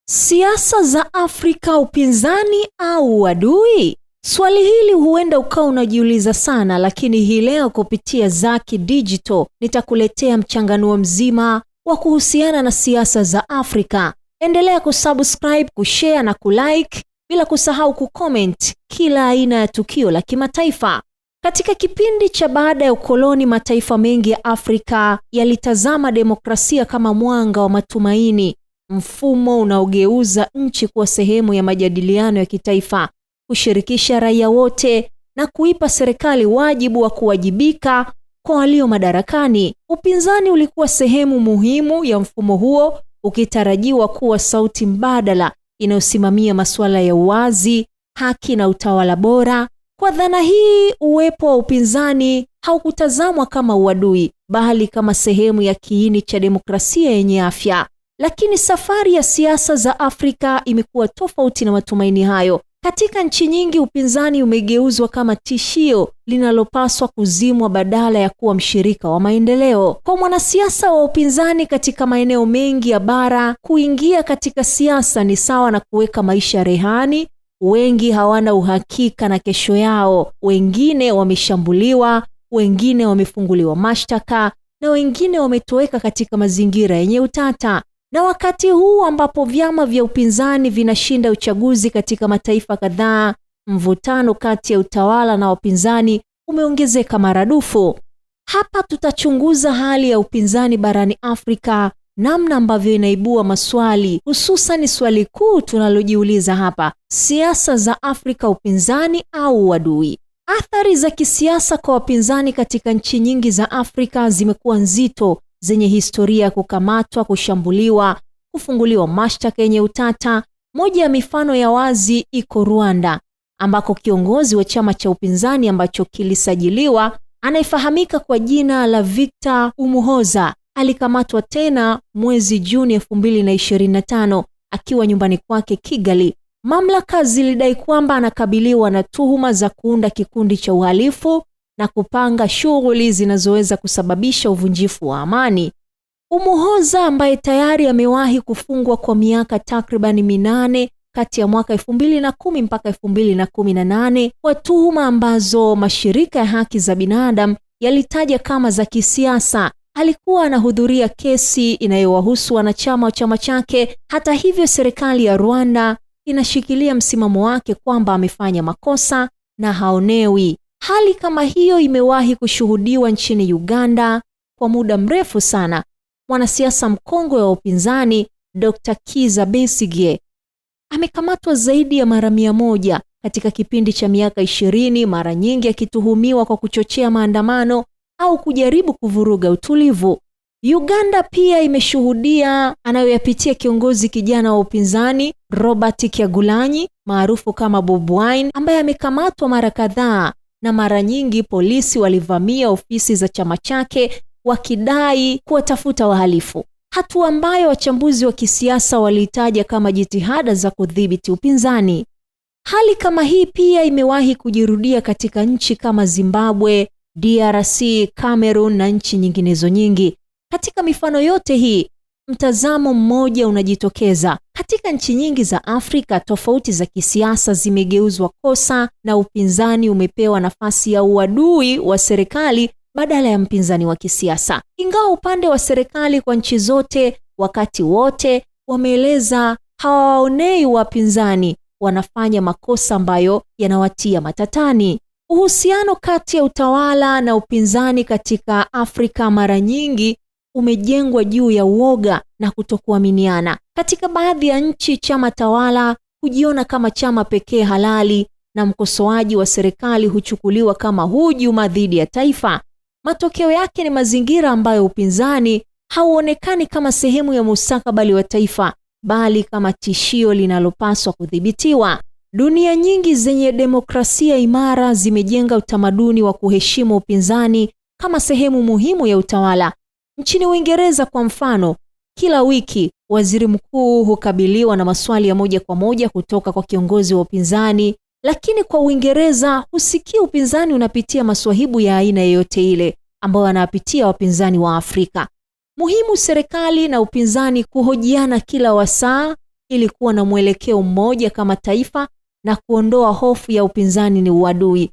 Siasa za Afrika, upinzani au uadui? Swali hili huenda ukawa unajiuliza sana, lakini hii leo kupitia Zaki Digital nitakuletea mchanganuo mzima wa kuhusiana na siasa za Afrika. Endelea kusubscribe, kushare na kulike, bila kusahau kucomment kila aina ya tukio la kimataifa. Katika kipindi cha baada ya ukoloni, mataifa mengi ya Afrika yalitazama demokrasia kama mwanga wa matumaini, mfumo unaogeuza nchi kuwa sehemu ya majadiliano ya kitaifa, kushirikisha raia wote na kuipa serikali wajibu wa kuwajibika kwa walio madarakani. Upinzani ulikuwa sehemu muhimu ya mfumo huo, ukitarajiwa kuwa sauti mbadala inayosimamia masuala ya uwazi, haki na utawala bora. Kwa dhana hii, uwepo wa upinzani haukutazamwa kama uadui, bali kama sehemu ya kiini cha demokrasia yenye afya. Lakini safari ya siasa za Afrika imekuwa tofauti na matumaini hayo. Katika nchi nyingi, upinzani umegeuzwa kama tishio linalopaswa kuzimwa badala ya kuwa mshirika wa maendeleo. Kwa mwanasiasa wa upinzani katika maeneo mengi ya bara, kuingia katika siasa ni sawa na kuweka maisha rehani. Wengi hawana uhakika na kesho yao. Wengine wameshambuliwa, wengine wamefunguliwa mashtaka, na wengine wametoweka katika mazingira yenye utata. Na wakati huu ambapo vyama vya upinzani vinashinda uchaguzi katika mataifa kadhaa, mvutano kati ya utawala na wapinzani umeongezeka maradufu. Hapa tutachunguza hali ya upinzani barani Afrika, namna ambavyo inaibua maswali, hususan swali kuu tunalojiuliza hapa: siasa za Afrika, upinzani au uadui? Athari za kisiasa kwa wapinzani katika nchi nyingi za Afrika zimekuwa nzito, zenye historia ya kukamatwa, kushambuliwa, kufunguliwa mashtaka yenye utata. Moja ya mifano ya wazi iko Rwanda, ambako kiongozi wa chama cha upinzani ambacho kilisajiliwa, anayefahamika kwa jina la Victor Umuhoza, alikamatwa tena mwezi Juni 2025 akiwa nyumbani kwake Kigali. Mamlaka zilidai kwamba anakabiliwa na tuhuma za kuunda kikundi cha uhalifu na kupanga shughuli zinazoweza kusababisha uvunjifu wa amani. Umuhoza, ambaye tayari amewahi kufungwa kwa miaka takriban 8 kati ya mwaka 2010 mpaka 2018 kwa tuhuma ambazo mashirika ya haki za binadamu yalitaja kama za kisiasa, alikuwa anahudhuria kesi inayowahusu wanachama wa chama chake. Hata hivyo, serikali ya Rwanda inashikilia msimamo wake kwamba amefanya makosa na haonewi. Hali kama hiyo imewahi kushuhudiwa nchini Uganda kwa muda mrefu sana. Mwanasiasa mkongwe wa upinzani Dr. Kizza Besigye amekamatwa zaidi ya mara 100 katika kipindi cha miaka 20, mara nyingi akituhumiwa kwa kuchochea maandamano au kujaribu kuvuruga utulivu. Uganda pia imeshuhudia anayoyapitia kiongozi kijana wa upinzani Robert Kyagulanyi maarufu kama Bobi Wine, ambaye amekamatwa mara kadhaa, na mara nyingi polisi walivamia ofisi za chama chake wakidai kuwatafuta wahalifu, hatua ambayo wachambuzi wa kisiasa walitaja kama jitihada za kudhibiti upinzani. Hali kama hii pia imewahi kujirudia katika nchi kama Zimbabwe, DRC, Cameroon na nchi nyinginezo nyingi. Katika mifano yote hii, mtazamo mmoja unajitokeza: katika nchi nyingi za Afrika, tofauti za kisiasa zimegeuzwa kosa na upinzani umepewa nafasi ya uadui wa serikali badala ya mpinzani wa kisiasa. Ingawa upande wa serikali kwa nchi zote wakati wote wameeleza hawaonei wapinzani, wanafanya makosa ambayo yanawatia matatani. Uhusiano kati ya utawala na upinzani katika Afrika mara nyingi umejengwa juu ya uoga na kutokuaminiana. Katika baadhi ya nchi, chama tawala hujiona kama chama pekee halali, na mkosoaji wa serikali huchukuliwa kama hujuma dhidi ya taifa. Matokeo yake ni mazingira ambayo upinzani hauonekani kama sehemu ya mustakabali wa taifa, bali kama tishio linalopaswa kudhibitiwa. Dunia nyingi zenye demokrasia imara zimejenga utamaduni wa kuheshimu upinzani kama sehemu muhimu ya utawala. Nchini Uingereza kwa mfano, kila wiki waziri mkuu hukabiliwa na maswali ya moja kwa moja kutoka kwa kiongozi wa upinzani, lakini kwa Uingereza husikii upinzani unapitia maswahibu ya aina yoyote ile ambayo anapitia wapinzani wa Afrika. Muhimu serikali na upinzani kuhojiana kila wasaa, ili kuwa na mwelekeo mmoja kama taifa na kuondoa hofu ya upinzani ni uadui.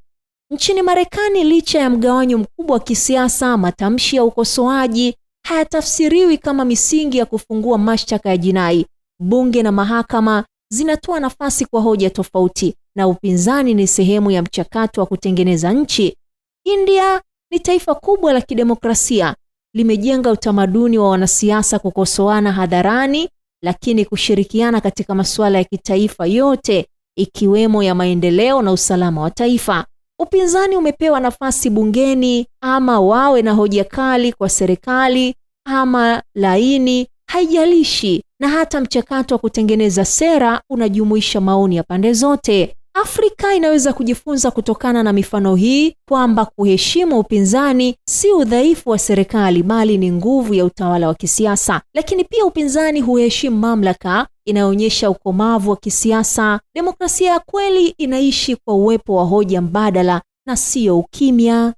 Nchini Marekani, licha ya mgawanyo mkubwa wa kisiasa, matamshi ya ukosoaji hayatafsiriwi kama misingi ya kufungua mashtaka ya jinai. Bunge na mahakama zinatoa nafasi kwa hoja tofauti, na upinzani ni sehemu ya mchakato wa kutengeneza nchi. India ni taifa kubwa la kidemokrasia, limejenga utamaduni wa wanasiasa kukosoana hadharani, lakini kushirikiana katika masuala ya kitaifa yote, ikiwemo ya maendeleo na usalama wa taifa. Upinzani umepewa nafasi bungeni, ama wawe na hoja kali kwa serikali ama laini, haijalishi, na hata mchakato wa kutengeneza sera unajumuisha maoni ya pande zote. Afrika inaweza kujifunza kutokana na mifano hii kwamba kuheshimu upinzani si udhaifu wa serikali bali ni nguvu ya utawala wa kisiasa. Lakini pia upinzani huheshimu mamlaka, inaonyesha ukomavu wa kisiasa. Demokrasia ya kweli inaishi kwa uwepo wa hoja mbadala na sio ukimya.